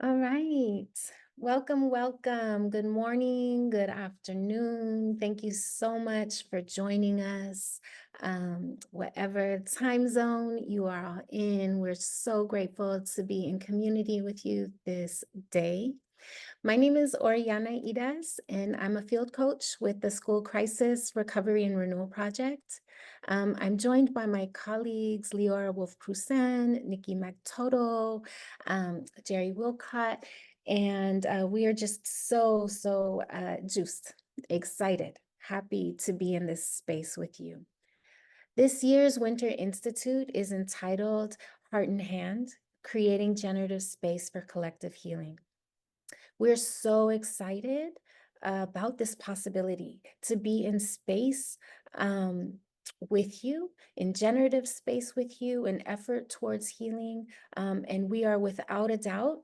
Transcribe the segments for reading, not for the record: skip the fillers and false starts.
All right. Welcome, welcome. Good morning, good afternoon. Thank you so much for joining us. Whatever time zone you are all in, we're so grateful to be in community with you this day. My name is Oriana Idas, and I'm a field coach with the School Crisis Recovery and Renewal Project. I'm joined by my colleagues, Leora Wolf-Prusen, Nikki McTotal, Jerry Wilcott, and we are just so juiced, excited, happy to be in this space with you. This year's Winter Institute is entitled Heart and Hand, Creating Generative Space for Collective Healing. We're so excited about this possibility to be in space with you, in generative space with you, an effort towards healing. And we are without a doubt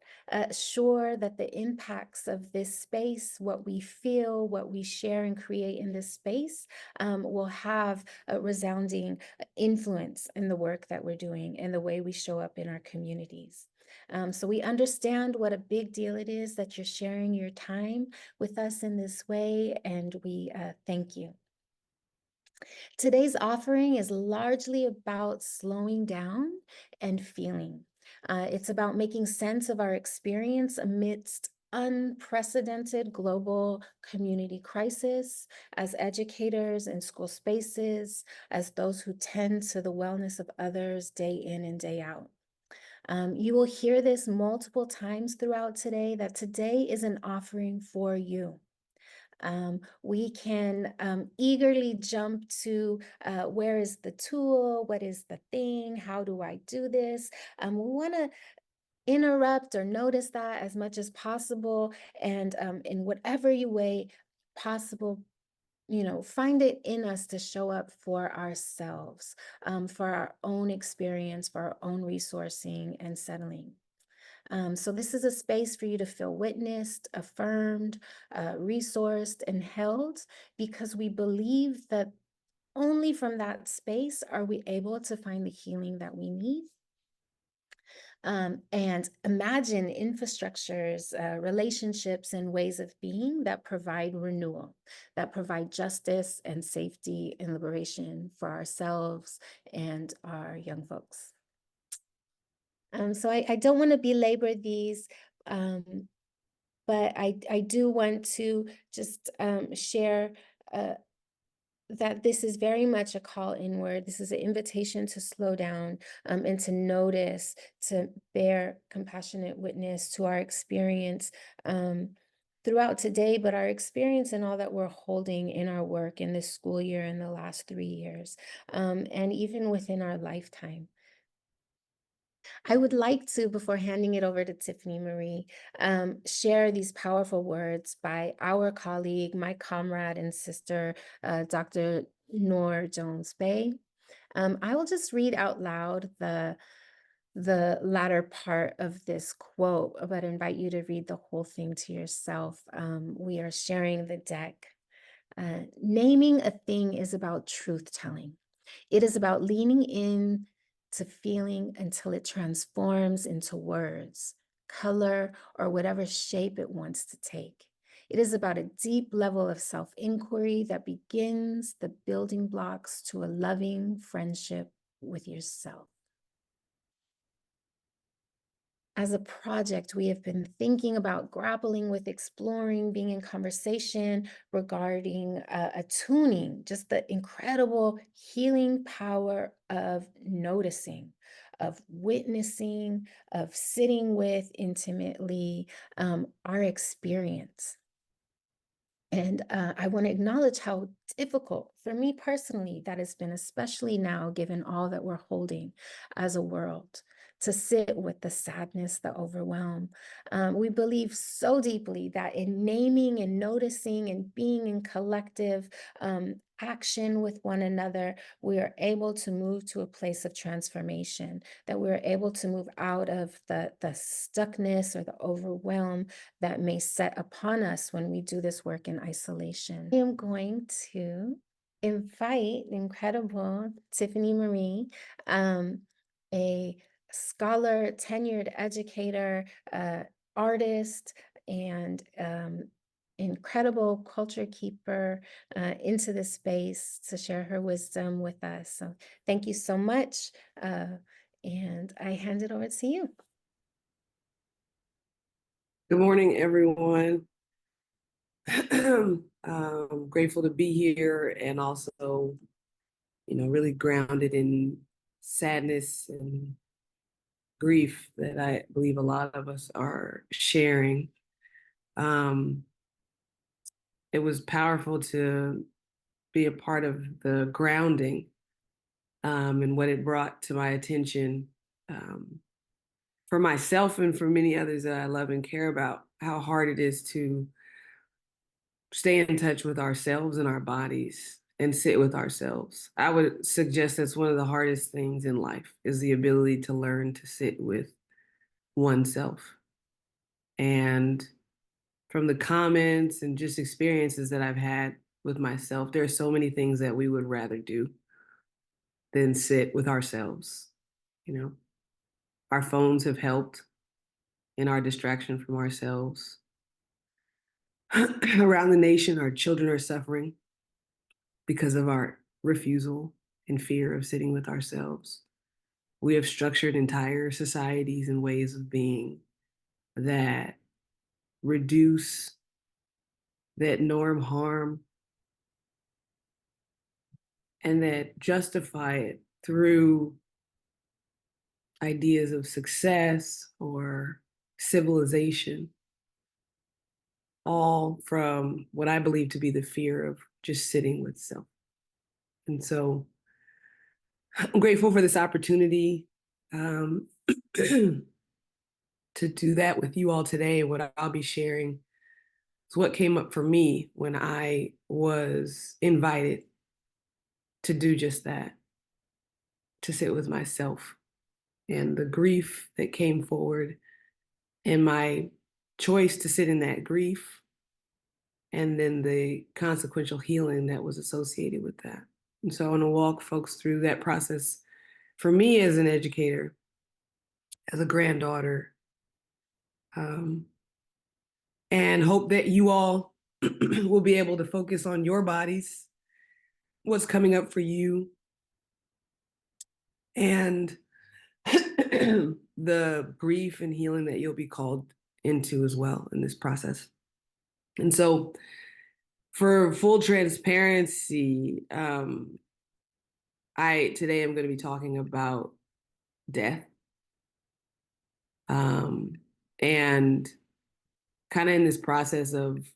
sure that the impacts of this space, what we feel, what we share and create in this space, will have a resounding influence in the work that we're doing and the way we show up in our communities. So we understand what a big deal it is that you're sharing your time with us in this way, and we thank you. Today's offering is largely about slowing down and feeling. It's about making sense of our experience amidst unprecedented global community crisis as educators in school spaces, as those who tend to the wellness of others day in and day out. You will hear this multiple times throughout today, that today is an offering for you. We can eagerly jump to where is the tool, what is the thing, how do I do this? We want to interrupt or notice that as much as possible, and in whatever way possible, find it in us to show up for ourselves, for our own experience, for our own resourcing and settling. So this is a space for you to feel witnessed, affirmed, resourced, and held, because we believe that only from that space are we able to find the healing that we need. And imagine infrastructures, relationships, and ways of being that provide renewal, that provide justice and safety and liberation for ourselves and our young folks. So I don't want to belabor these, but I do want to just share that this is very much a call inward. This is an invitation to slow down and to notice, to bear compassionate witness to our experience throughout today, but our experience and all that we're holding in our work in this school year, in the last 3 years, and even within our lifetime. I would like to, before handing it over to Tiffani Marie, share these powerful words by our colleague, my comrade and sister, Dr. Noor Jones-Bey. I will just read out loud the latter part of this quote, but invite you to read the whole thing to yourself. We are sharing the deck. Naming a thing is about truth-telling. It is about leaning in to feeling until it transforms into words, color, or whatever shape it wants to take. It is about a deep level of self-inquiry that begins the building blocks to a loving friendship with yourself. As a project, we have been thinking about grappling with, exploring, being in conversation regarding attuning, just the incredible healing power of noticing, of witnessing, of sitting with intimately our experience. And I want to acknowledge how difficult for me personally that has been, especially now, given all that we're holding as a world, to sit with the sadness, the overwhelm. We believe so deeply that in naming and noticing and being in collective action with one another, we are able to move to a place of transformation, that we're able to move out of the stuckness or the overwhelm that may set upon us when we do this work in isolation. I am going to invite the incredible Tiffani Marie, a scholar, tenured educator, artist and incredible culture keeper into this space to share her wisdom with us. So thank you so much. And I hand it over to you. Good morning, everyone. Grateful to be here and also, really grounded in sadness and grief that I believe a lot of us are sharing. It was powerful to be a part of the grounding and what it brought to my attention for myself and for many others that I love and care about, how hard it is to stay in touch with ourselves and our bodies and sit with ourselves. I would suggest that's one of the hardest things in life is the ability to learn to sit with oneself. And from the comments and just experiences that I've had with myself, there are so many things that we would rather do than sit with ourselves. Our phones have helped in our distraction from ourselves. Around the nation, our children are suffering because of our refusal and fear of sitting with ourselves. We have structured entire societies and ways of being that reduce, that norm harm, and that justify it through ideas of success or civilization, all from what I believe to be the fear of just sitting with self. And so I'm grateful for this opportunity to do that with you all today. What I'll be sharing is what came up for me when I was invited to do just that, to sit with myself and the grief that came forward and my choice to sit in that grief and then the consequential healing that was associated with that. And so I want to walk folks through that process for me as an educator, as a granddaughter, and hope that you all will be able to focus on your bodies, what's coming up for you, and the grief and healing that you'll be called into as well in this process. And so for full transparency, today I'm going to be talking about death, and kind of in this process of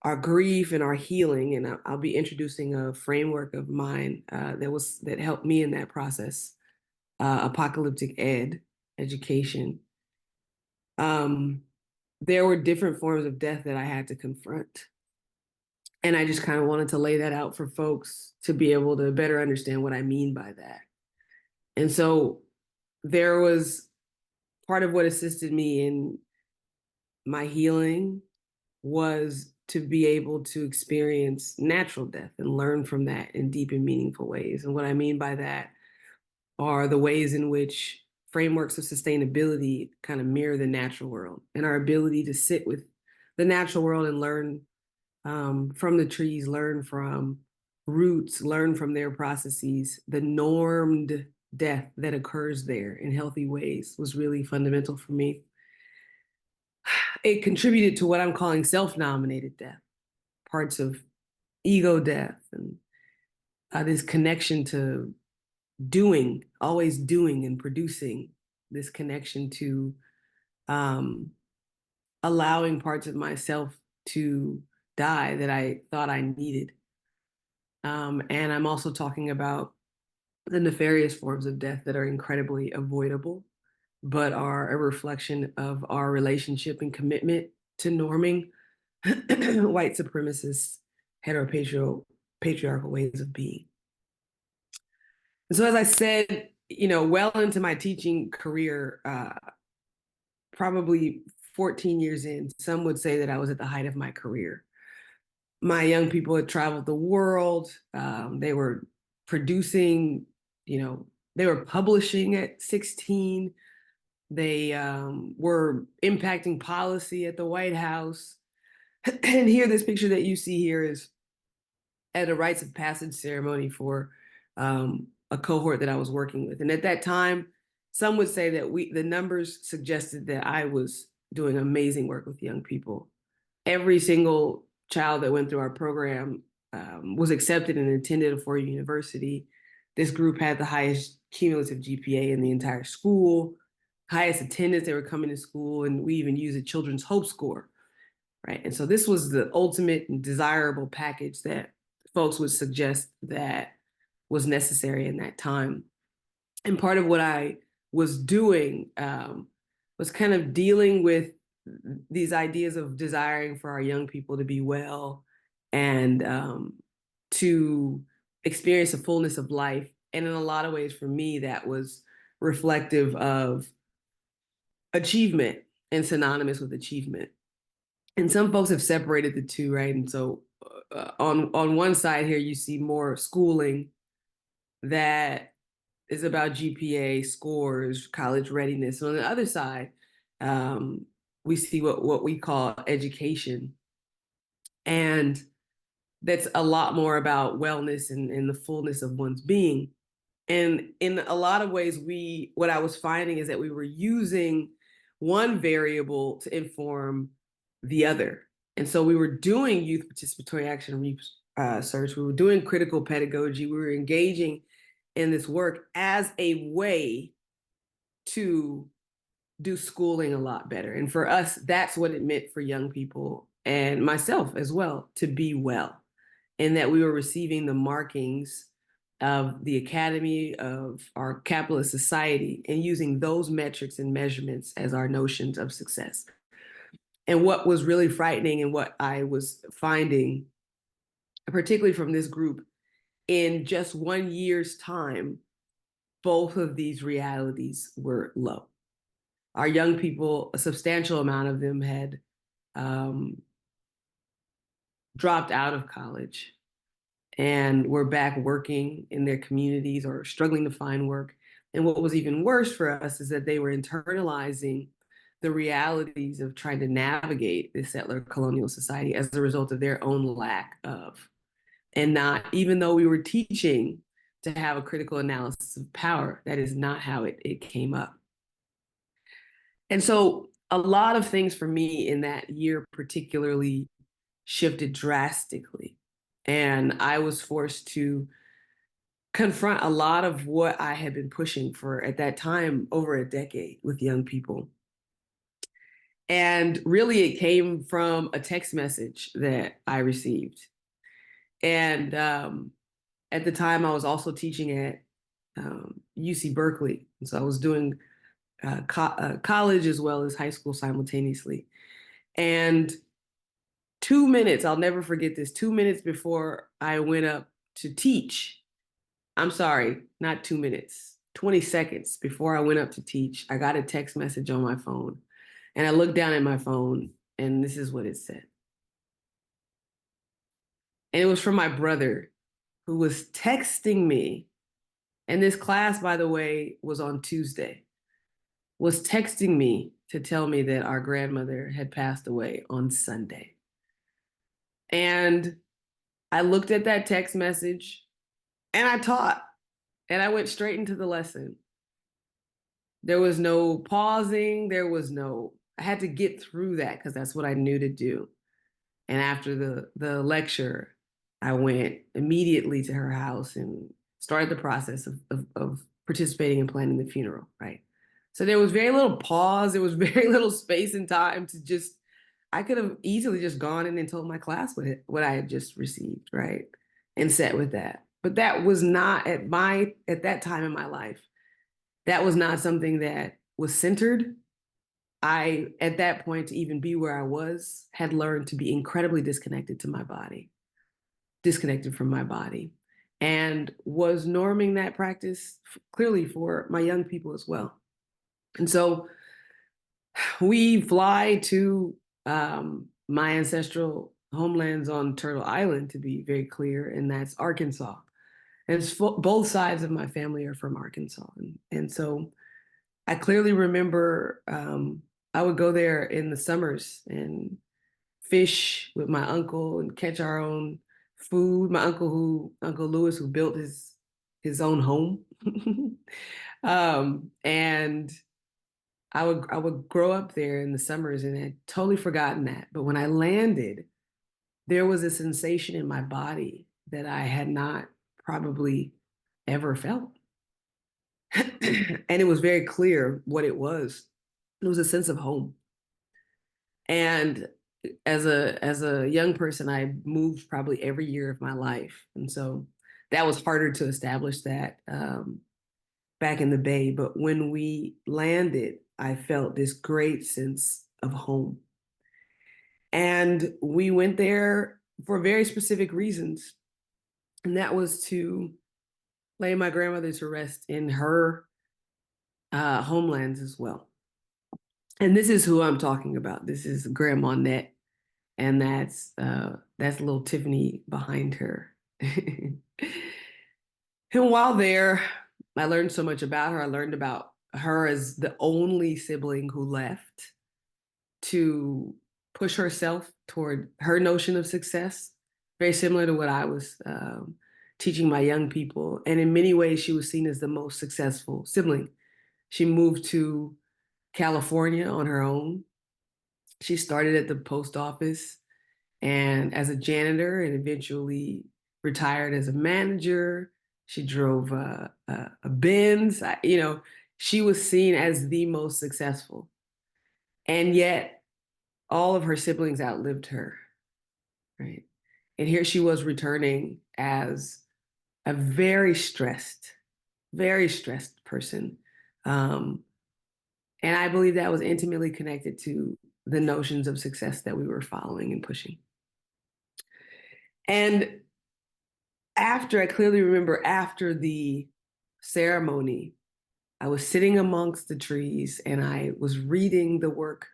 our grief and our healing. And I'll be introducing a framework of mine that helped me in that process, Apocalyptic education. There were different forms of death that I had to confront. And I just kind of wanted to lay that out for folks to be able to better understand what I mean by that. And so there was part of what assisted me in my healing was to be able to experience natural death and learn from that in deep and meaningful ways. And what I mean by that are the ways in which frameworks of sustainability kind of mirror the natural world and our ability to sit with the natural world and learn from the trees, learn from roots, learn from their processes. The normed death that occurs there in healthy ways was really fundamental for me. It contributed to what I'm calling self-nominated death, parts of ego death, and this connection to doing, always doing and producing, this connection to allowing parts of myself to die that I thought I needed. And I'm also talking about the nefarious forms of death that are incredibly avoidable, but are a reflection of our relationship and commitment to norming white supremacist, patriarchal ways of being. And so, as I said, well into my teaching career, probably 14 years in, some would say that I was at the height of my career. My young people had traveled the world. They were producing, They were publishing at 16. They were impacting policy at the White House. And here, this picture that you see here is at a rites of passage ceremony for a cohort that I was working with. And at that time, some would say that the numbers suggested that I was doing amazing work with young people. Every single child that went through our program was accepted and attended a four-year university. This group had the highest cumulative GPA in the entire school, highest attendance. They were coming to school, and we even used a children's hope score, right? And so this was the ultimate and desirable package that folks would suggest that was necessary in that time. And part of what I was doing was kind of dealing with these ideas of desiring for our young people to be well and to experience the fullness of life. And in a lot of ways, for me, that was reflective of achievement and synonymous with achievement. And some folks have separated the two, right? And so on one side here, you see more schooling that is about GPA, scores, college readiness. And on the other side, we see what we call education. And that's a lot more about wellness and the fullness of one's being. And in a lot of ways, what I was finding is that we were using one variable to inform the other. And so we were doing youth participatory action research, we were doing critical pedagogy, we were engaging in this work as a way to do schooling a lot better. And for us, that's what it meant for young people and myself as well, to be well, and that we were receiving the markings of the academy, of our capitalist society, and using those metrics and measurements as our notions of success. And what was really frightening and what I was finding, particularly from this group, in just 1 year's time, both of these realities were low. Our young people, a substantial amount of them had dropped out of college and were back working in their communities or struggling to find work. And what was even worse for us is that they were internalizing the realities of trying to navigate this settler colonial society as a result of their own lack of. And not, even though we were teaching to have a critical analysis of power, that is not how it came up. And so a lot of things for me in that year particularly shifted drastically. And I was forced to confront a lot of what I had been pushing for at that time over a decade with young people. And really, it came from a text message that I received. And at the time, I was also teaching at UC Berkeley. And so I was doing college as well as high school simultaneously. And 2 minutes, I'll never forget this, 2 minutes before I went up to teach, I'm sorry, not 2 minutes, 20 seconds before I went up to teach, I got a text message on my phone. And I looked down at my phone, and this is what it said. And it was from my brother, who was texting me. And this class, by the way, was on Tuesday, was texting me to tell me that our grandmother had passed away on Sunday. And I looked at that text message and I taught, and I went straight into the lesson. There was no pausing. I had to get through that because that's what I knew to do. And after the lecture, I went immediately to her house and started the process of participating in planning the funeral, right? So there was very little pause. There was very little space and time to just, I could have easily just gone in and told my class what I had just received, right? And sat with that. But that was not at that time in my life, that was not something that was centered. I, at that point, to even be where I was, had learned to be incredibly disconnected from my body, and was norming that practice clearly for my young people as well. And so we fly to my ancestral homelands on Turtle Island, to be very clear, and that's Arkansas. both sides of my family are from Arkansas. And so I clearly remember I would go there in the summers and fish with my uncle and catch our own food. My Uncle Lewis, who built his own home. And I would grow up there in the summers and I'd totally forgotten that. But when I landed, there was a sensation in my body that I had not probably ever felt. And it was very clear what it was. It was a sense of home. And as a young person, I moved probably every year of my life. And so that was harder to establish that back in the Bay. But when we landed, I felt this great sense of home. And we went there for very specific reasons. And that was to lay my grandmother to rest in her homelands as well. And this is who I'm talking about. This is Grandma Net, and that's little Tiffany behind her. And while there, I learned so much about her. I learned about her as the only sibling who left to push herself toward her notion of success, very similar to what I was teaching my young people. And in many ways, she was seen as the most successful sibling. She moved to California on her own. She started at the post office and as a janitor and eventually retired as a manager. She drove a Benz. She was seen as the most successful. And yet all of her siblings outlived her, right? And here she was returning as a very stressed person. Um, and I believe that was intimately connected to the notions of success that we were following and pushing. And I clearly remember after the ceremony, I was sitting amongst the trees and I was reading the work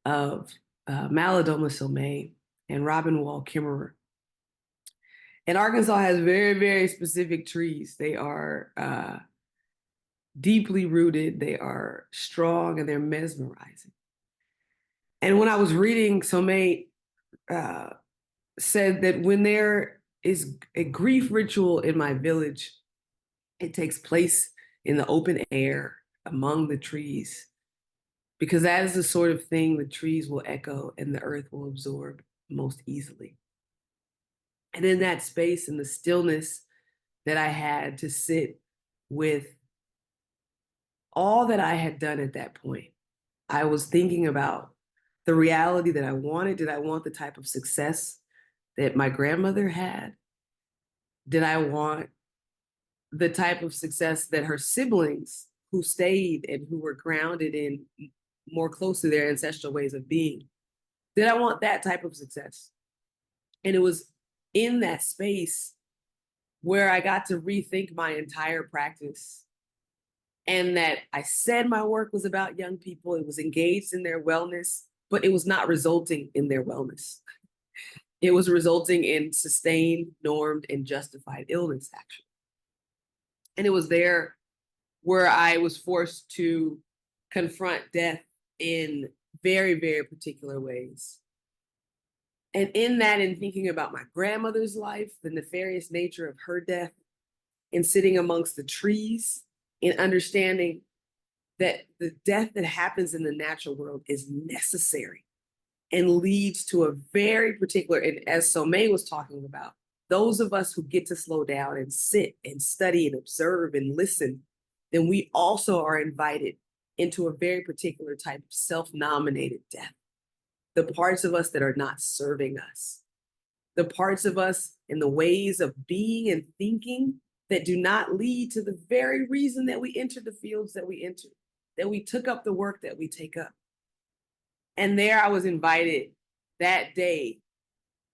of Malidoma Somé and Robin Wall Kimmerer. And Arkansas has very, very specific trees. They are deeply rooted, they are strong, and they're mesmerizing. And when I was reading, Somé said that when there is a grief ritual in my village, it takes place in the open air among the trees, because that is the sort of thing the trees will echo and the earth will absorb most easily. And in that space, in the stillness that I had to sit with all that I had done at that point, I was thinking about the reality that I wanted. Did I want the type of success that my grandmother had? Did I want the type of success that her siblings who stayed and who were grounded in more close to their ancestral ways of being? Did I want that type of success? And it was in that space where I got to rethink my entire practice, and that I said my work was about young people. It was engaged in their wellness, but it was not resulting in their wellness. It was resulting in sustained, normed, and justified illness, actually. And it was there where I was forced to confront death in very, very particular ways. And in that, in thinking about my grandmother's life, the nefarious nature of her death, in sitting amongst the trees, in understanding that the death that happens in the natural world is necessary and leads to a very particular, and as Somé was talking about, those of us who get to slow down and sit and study and observe and listen, then we also are invited into a very particular type of self-nominated death. The parts of us that are not serving us, the parts of us and the ways of being and thinking that do not lead to the very reason that we entered the fields that we entered, that we took up the work that we take up. And there I was invited that day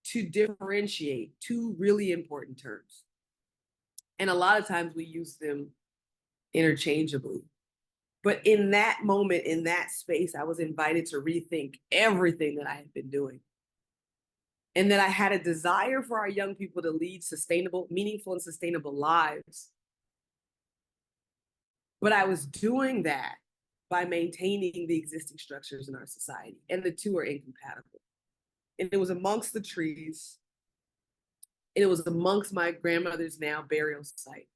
to differentiate two really important terms. And a lot of times we use them interchangeably. But in that moment, in that space, I was invited to rethink everything that I had been doing. and that I had a desire for our young people to lead sustainable, meaningful, and sustainable lives. But I was doing that by maintaining the existing structures in our society, and the two are incompatible. And it was amongst the trees, and it was amongst my grandmother's now burial site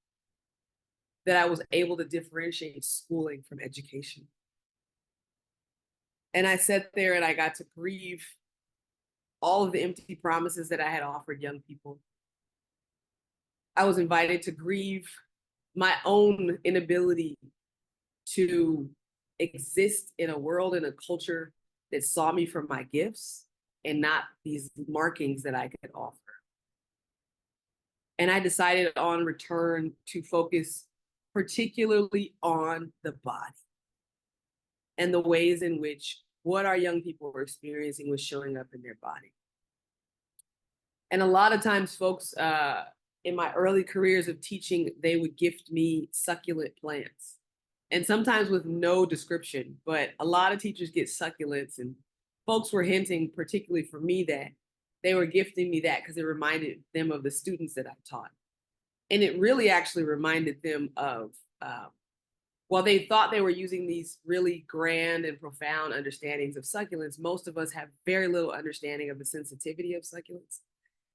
that I was able to differentiate schooling from education. And I sat there and I got to grieve all of the empty promises that I had offered young people. I was invited to grieve my own inability to exist in a world and a culture that saw me for my gifts and not these markings that I could offer. And I decided on return to focus particularly on the body and the ways in which what our young people were experiencing was showing up in their body. And a lot of times folks in my early careers of teaching, they would gift me succulent plants, and sometimes with no description, but a lot of teachers get succulents, and folks were hinting, particularly for me, that they were gifting me that because it reminded them of the students that I taught. And it really actually reminded them of, while they thought they were using these really grand and profound understandings of succulents, most of us have very little understanding of the sensitivity of succulents.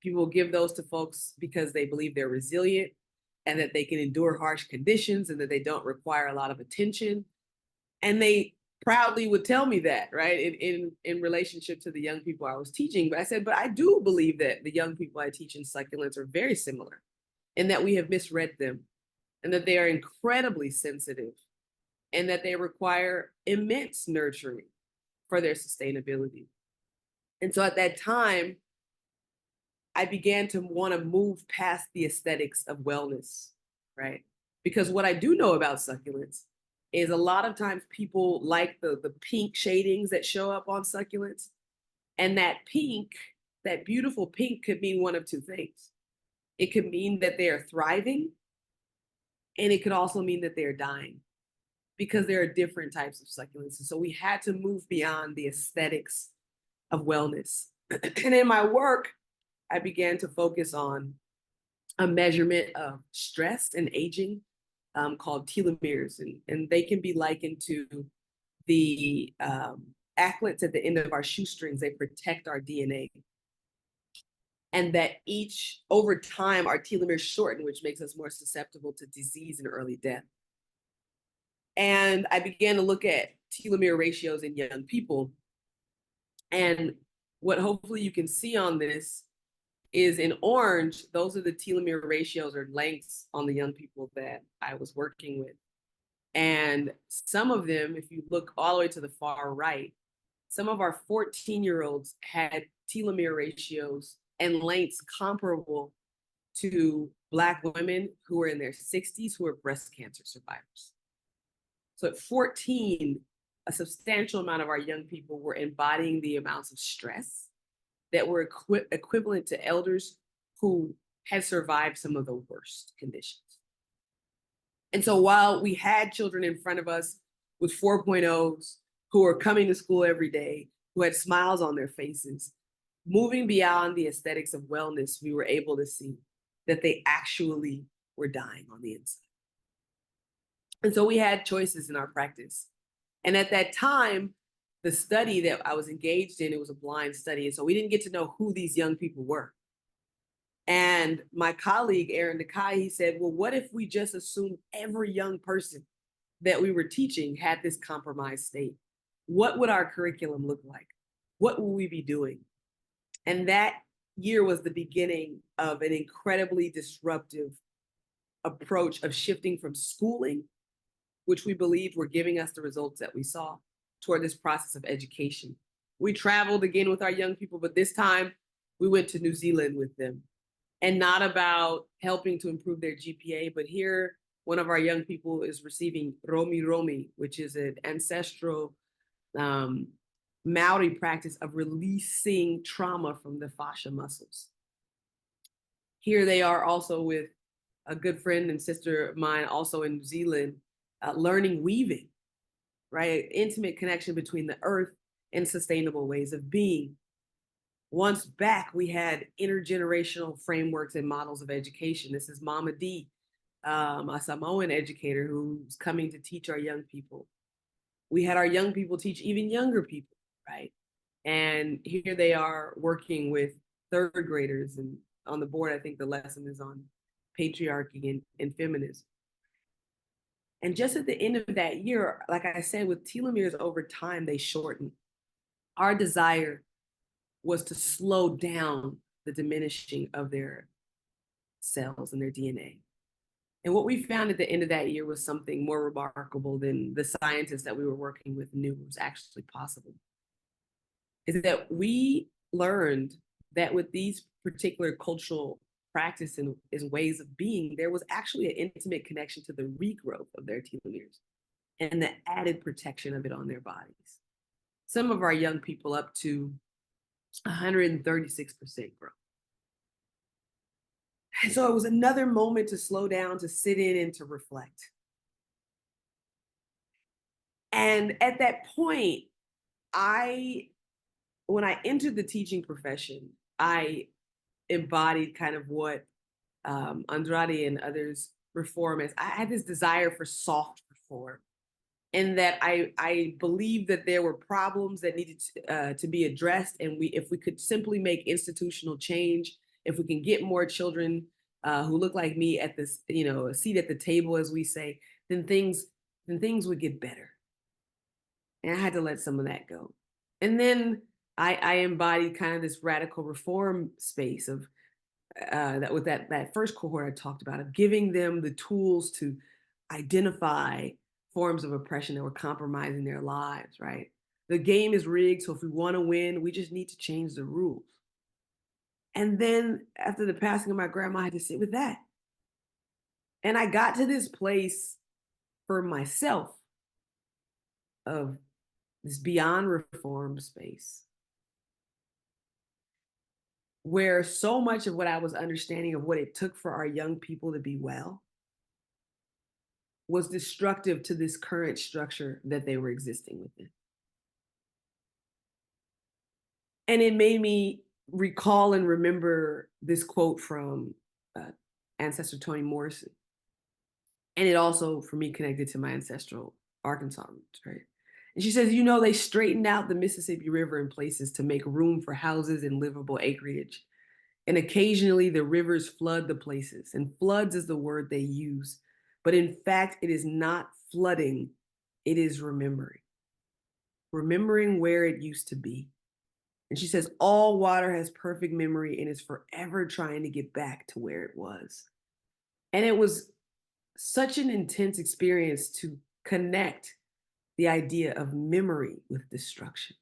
People give those to folks because they believe they're resilient and that they can endure harsh conditions and that they don't require a lot of attention. And they proudly would tell me that, right, in relationship to the young people I was teaching. But I said, but I do believe that the young people I teach in succulents are very similar, and that we have misread them, and that they are incredibly sensitive, and that they require immense nurturing for their sustainability. And so at that time, I began to want to move past the aesthetics of wellness, right? Because what I do know about succulents is a lot of times people like the pink shadings that show up on succulents. And that pink, that beautiful pink, could mean one of two things. It could mean that they are thriving, and it could also mean that they're dying, because there are different types of succulents. And so we had to move beyond the aesthetics of wellness. And in my work, I began to focus on a measurement of stress and aging called telomeres. And they can be likened to the anklets at the end of our shoestrings. They protect our DNA. And that over time, our telomeres shorten, which makes us more susceptible to disease and early death. And I began to look at telomere ratios in young people. And what hopefully you can see on this is in orange, those are the telomere ratios or lengths on the young people that I was working with. And some of them, if you look all the way to the far right, some of our 14-year-olds had telomere ratios and lengths comparable to Black women who were in their 60s who were breast cancer survivors. So at 14, a substantial amount of our young people were embodying the amounts of stress that were equivalent to elders who had survived some of the worst conditions. And so while we had children in front of us with 4.0s who were coming to school every day, who had smiles on their faces, moving beyond the aesthetics of wellness, we were able to see that they actually were dying on the inside. And so we had choices in our practice. And at that time, the study that I was engaged in, it was a blind study. And so we didn't get to know who these young people were. And my colleague, Aaron Dekai, he said, well, what if we just assumed every young person that we were teaching had this compromised state? What would our curriculum look like? What would we be doing? And that year was the beginning of an incredibly disruptive approach of shifting from schooling, which we believed were giving us the results that we saw, toward this process of education. We traveled again with our young people, but this time we went to New Zealand with them. And not about helping to improve their GPA, but here one of our young people is receiving Romi Romi, which is an ancestral Maori practice of releasing trauma from the fascia muscles. Here they are also with a good friend and sister of mine, also in New Zealand, learning weaving, right? Intimate connection between the earth and sustainable ways of being. Once back, we had intergenerational frameworks and models of education. This is Mama D, a Samoan educator who's coming to teach our young people. We had our young people teach even younger people, right? And here they are working with third graders. And on the board, I think the lesson is on patriarchy and feminism. And just at the end of that year, like I said, with telomeres over time, they shorten. Our desire was to slow down the diminishing of their cells and their DNA. And what we found at the end of that year was something more remarkable than the scientists that we were working with knew was actually possible. Is that we learned that with these particular cultural practices and ways of being, there was actually an intimate connection to the regrowth of their telomeres and the added protection of it on their bodies. Some of our young people up to 136% growth. And so it was another moment to slow down, to sit in, and to reflect. And at that point, when I entered the teaching profession, I embodied kind of what Andrade and others reform as. I had this desire for soft reform, and that I believed that there were problems that needed to be addressed, and if we could simply make institutional change, if we can get more children who look like me at this, a seat at the table, as we say, then things would get better. And I had to let some of that go. And then I embodied kind of this radical reform space of that with that first cohort I talked about, of giving them the tools to identify forms of oppression that were compromising their lives, right? The game is rigged, so if we want to win, we just need to change the rules. And then after the passing of my grandma, I had to sit with that. And I got to this place for myself of this beyond reform space where so much of what I was understanding of what it took for our young people to be well was destructive to this current structure that they were existing within. And it made me recall and remember this quote from ancestor Toni Morrison. And it also, for me, connected to my ancestral Arkansas roots, right? And she says, they straightened out the Mississippi River in places to make room for houses and livable acreage. And occasionally the rivers flood the places. And floods is the word they use. But in fact, it is not flooding, it is remembering. Remembering where it used to be. And she says, all water has perfect memory and is forever trying to get back to where it was. And it was such an intense experience to connect the idea of memory with destruction,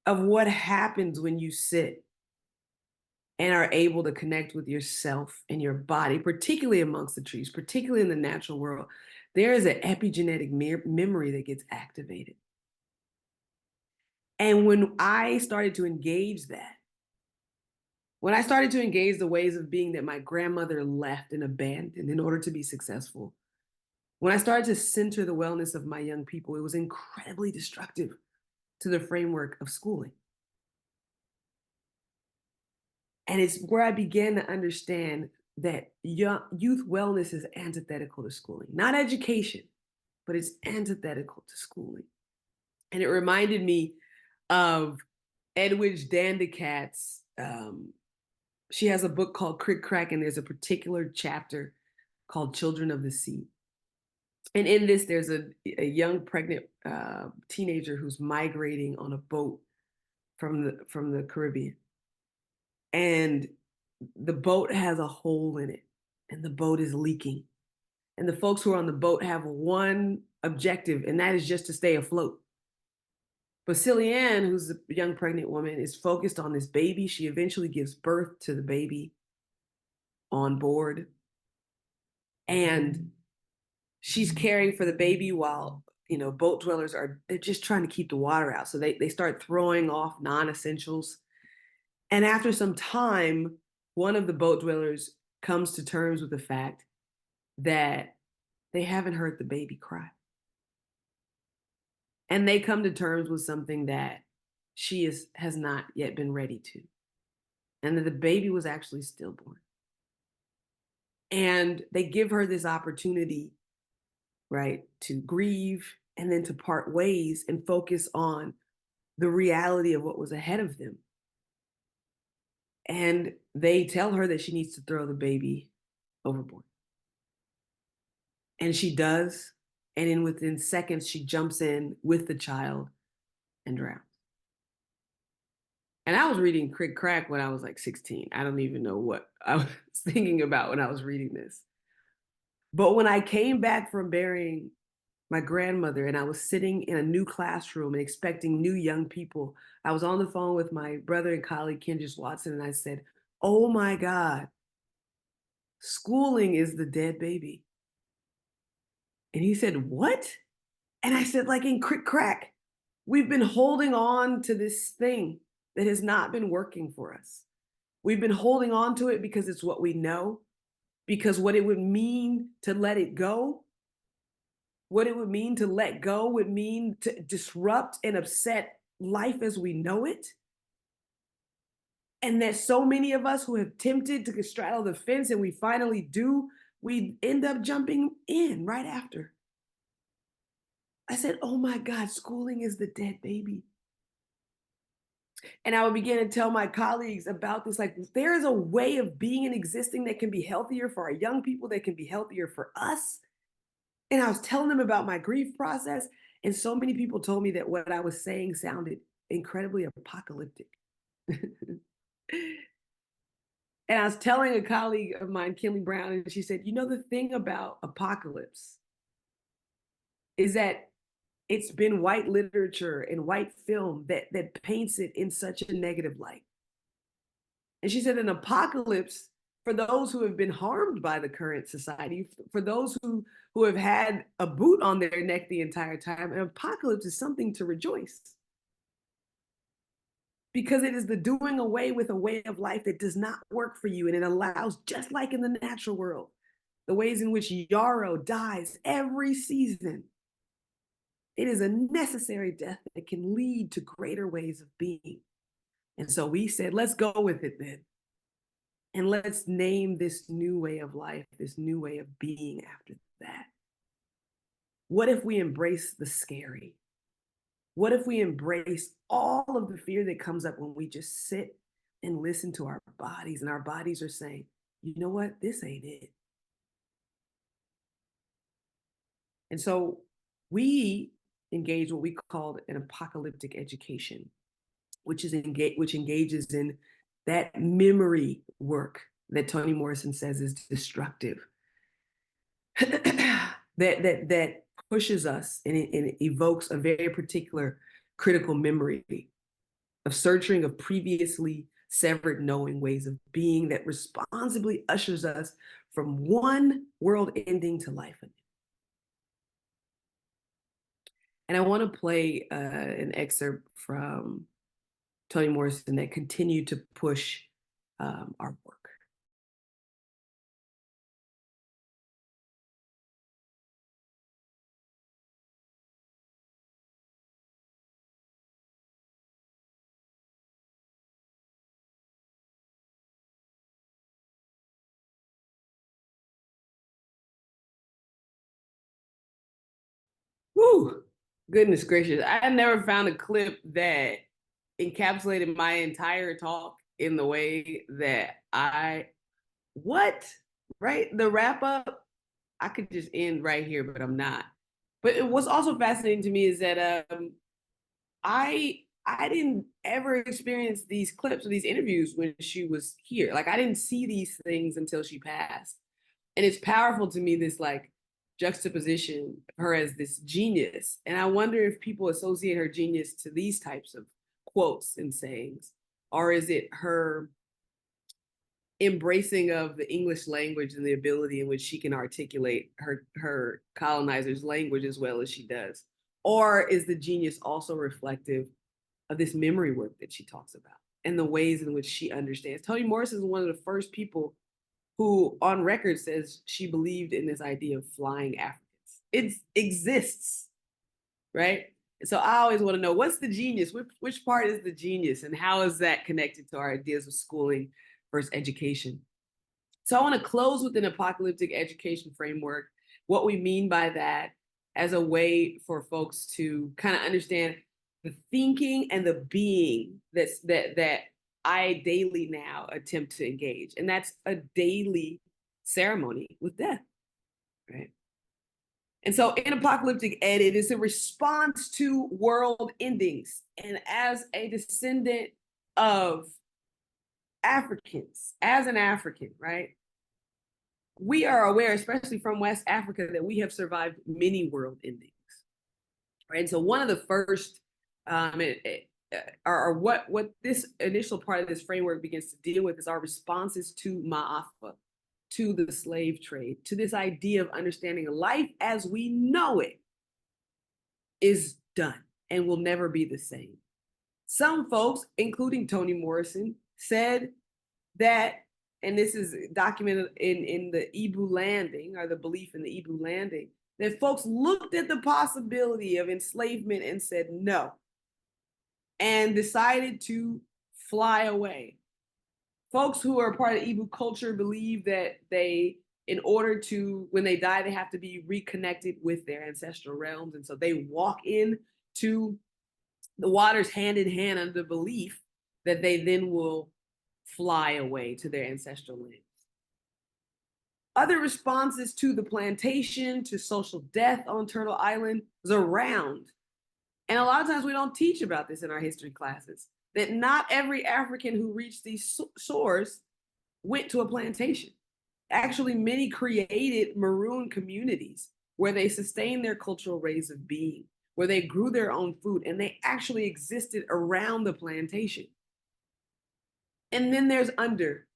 of what happens when you sit and are able to connect with yourself and your body, particularly amongst the trees, particularly in the natural world. There is an epigenetic memory that gets activated. And when I started to engage that, when I started to engage the ways of being that my grandmother left and abandoned in order to be successful, when I started to center the wellness of my young people, it was incredibly destructive to the framework of schooling. And it's where I began to understand that youth wellness is antithetical to schooling, not education, but it's antithetical to schooling. And it reminded me of Edwidge Dandicat's, she has a book called Crick Crack, and there's a particular chapter called Children of the Sea. And in this, there's a young pregnant teenager who's migrating on a boat from the Caribbean. And the boat has a hole in it, and the boat is leaking. And the folks who are on the boat have one objective, and that is just to stay afloat. But Cillian, who's a young pregnant woman, is focused on this baby. She eventually gives birth to the baby on board. And she's caring for the baby while, boat dwellers they're just trying to keep the water out. So they start throwing off non-essentials. And after some time, one of the boat dwellers comes to terms with the fact that they haven't heard the baby cry. And they come to terms with something that she has not yet been ready to, and that the baby was actually stillborn. And they give her this opportunity, right, to grieve and then to part ways and focus on the reality of what was ahead of them. And they tell her that she needs to throw the baby overboard. And she does. And in within seconds, she jumps in with the child and drowns. And I was reading Crick Crack when I was like 16. I don't even know what I was thinking about when I was reading this. But when I came back from burying my grandmother and I was sitting in a new classroom and expecting new young people, I was on the phone with my brother and colleague, Kendrick Watson, and I said, oh my God, schooling is the dead baby. And he said, what? And I said, like in Crick Crack, we've been holding on to this thing that has not been working for us. We've been holding on to it because it's what we know, because what it would mean to let it go, what it would mean to let go would mean to disrupt and upset life as we know it. And that so many of us who have tempted to straddle the fence and we finally do, we end up jumping in right after. I said, oh my God, schooling is the dead baby. And I would begin to tell my colleagues about this, like there is a way of being and existing that can be healthier for our young people, that can be healthier for us. And I was telling them about my grief process. And so many people told me that what I was saying sounded incredibly apocalyptic. And I was telling a colleague of mine, Kinley Brown, and she said, you know, the thing about apocalypse is that it's been white literature and white film that paints it in such a negative light. And she said, an apocalypse, for those who have been harmed by the current society, for those who have had a boot on their neck the entire time, an apocalypse is something to rejoice. Because it is the doing away with a way of life that does not work for you. And it allows, just like in the natural world, the ways in which yarrow dies every season. It is a necessary death that can lead to greater ways of being. And so we said, let's go with it then. And let's name this new way of life, this new way of being after that. What if we embrace the scary? What if we embrace all of the fear that comes up when we just sit and listen to our bodies, and our bodies are saying, you know what, this ain't it. And so we engage what we call an apocalyptic education, which engages in that memory work that Toni Morrison says is destructive. that pushes us and it evokes a very particular critical memory of searching of previously severed knowing ways of being that responsibly ushers us from one world ending to life anew. And I want to play an excerpt from Toni Morrison that continued to push our work. Whew, goodness gracious. I never found a clip that encapsulated my entire talk in the way that what? Right? The wrap up, I could just end right here, but I'm not. But what's also fascinating to me is that I didn't ever experience these clips or these interviews when she was here. Like I didn't see these things until she passed. And it's powerful to me, this like juxtaposition of her as this genius. And I wonder if people associate her genius to these types of quotes and sayings, or is it her embracing of the English language and the ability in which she can articulate her colonizer's language as well as she does? Or is the genius also reflective of this memory work that she talks about and the ways in which she understands? Toni Morrison is one of the first people who on record says she believed in this idea of flying Africans. It exists, right? So I always want to know, what's the genius? Which part is the genius, and how is that connected to our ideas of schooling versus education? So I want to close with an apocalyptic education framework, what we mean by that, as a way for folks to kind of understand the thinking and the being that I daily now attempt to engage. And that's a daily ceremony with death, right? And so in apocalyptic ed, it is a response to world endings. And as a descendant of Africans, as an African, right? We are aware, especially from West Africa, that we have survived many world endings, right? And so one of the first, or what this initial part of this framework begins to deal with is our responses to Ma'afa, to the slave trade, to this idea of understanding life as we know it is done and will never be the same. Some folks, including Toni Morrison, said that, and this is documented in the Ibu landing, or the belief in the Ibu landing, that folks looked at the possibility of enslavement and said no, and decided to fly away. Folks who are part of Ibu culture believe that they, in order to, when they die, they have to be reconnected with their ancestral realms. And so they walk in to the waters hand in hand under the belief that they then will fly away to their ancestral lands. Other responses to the plantation, to social death on Turtle Island was around. And a lot of times we don't teach about this in our history classes, that not every African who reached these shores went to a plantation. Actually, many created maroon communities where they sustained their cultural ways of being, where they grew their own food, and they actually existed around the plantation. And then there's under,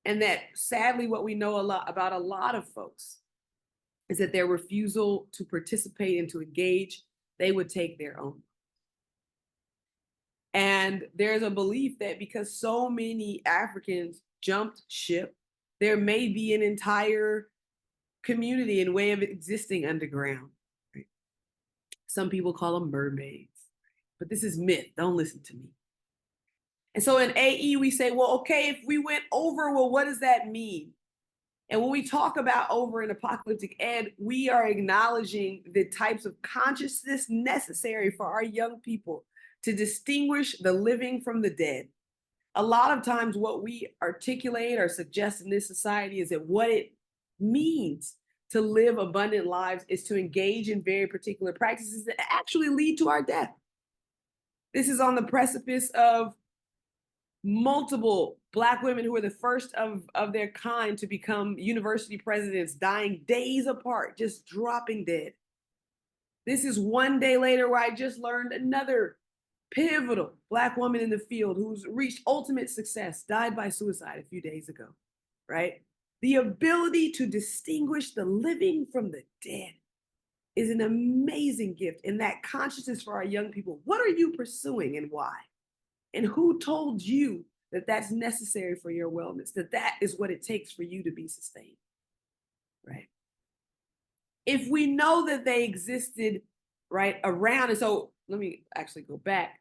and that sadly what we know a lot about a lot of folks is that their refusal to participate and to engage, they would take their own. And there's a belief that because so many Africans jumped ship, there may be an entire community and way of existing underground. Right? Some people call them mermaids, but this is myth. Don't listen to me. And so in AE, we say, well, okay, if we went over, well, what does that mean? And when we talk about over in apocalyptic ed, we are acknowledging the types of consciousness necessary for our young people to distinguish the living from the dead. A lot of times what we articulate or suggest in this society is that what it means to live abundant lives is to engage in very particular practices that actually lead to our death. This is on the precipice of multiple Black women who were the first of their kind to become university presidents, dying days apart, just dropping dead. This is one day later where I just learned another pivotal Black woman in the field who's reached ultimate success, died by suicide a few days ago, right? The ability to distinguish the living from the dead is an amazing gift. And that consciousness for our young people, what are you pursuing and why? And who told you that that's necessary for your wellness, that that is what it takes for you to be sustained, right? If we know that they existed right around, and so let me actually go back.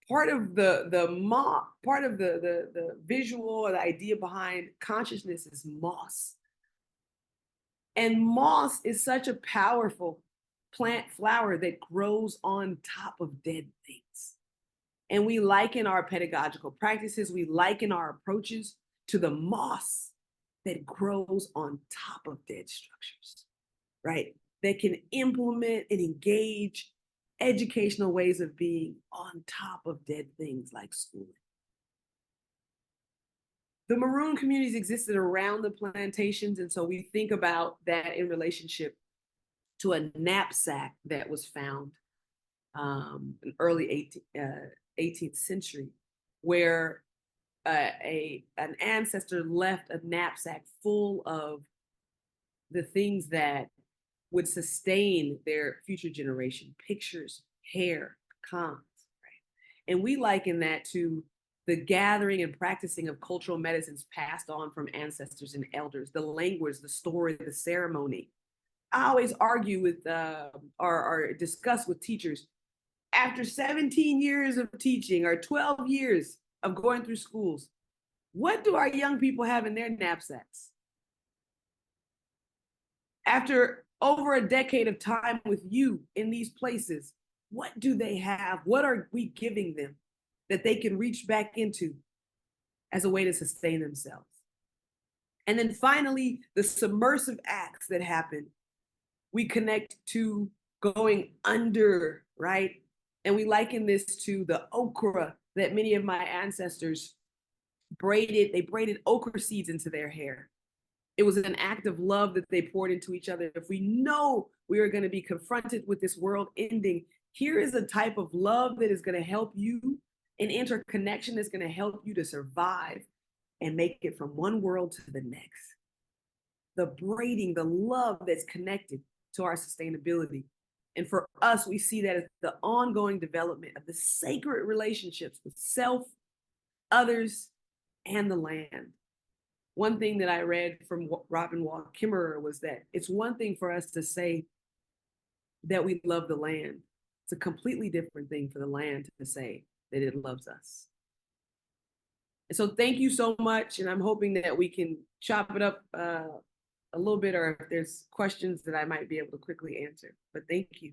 Part of the visual or the idea behind consciousness is moss. And moss is such a powerful plant flower that grows on top of dead things. And we liken our pedagogical practices, we liken our approaches to the moss that grows on top of dead structures, right? That can implement and engage educational ways of being on top of dead things like schooling. The maroon communities existed around the plantations, and so we think about that in relationship to a knapsack that was found in early 18th century, where an ancestor left a knapsack full of the things that would sustain their future generation: pictures, hair, pecans, right? And we liken that to the gathering and practicing of cultural medicines passed on from ancestors and elders, the language, the story, the ceremony, I always argue with or discuss with teachers after 17 years of teaching or 12 years of going through schools, what do our young people have in their knapsacks? After over a decade of time with you in these places, what do they have? What are we giving them that they can reach back into as a way to sustain themselves? And then finally, the submersive acts that happen, we connect to going under, right? And we liken this to the okra that many of my ancestors they braided okra seeds into their hair. It was an act of love that they poured into each other. If we know we are going to be confronted with this world ending, here is a type of love that is going to help you, an interconnection that's going to help you to survive and make it from one world to the next. The braiding, the love that's connected to our sustainability. And for us, we see that as the ongoing development of the sacred relationships with self, others, and the land. One thing that I read from Robin Wall Kimmerer was that it's one thing for us to say that we love the land. It's a completely different thing for the land to say that it loves us. And so thank you so much. And I'm hoping that we can chop it up a little bit, or if there's questions that I might be able to quickly answer. But thank you.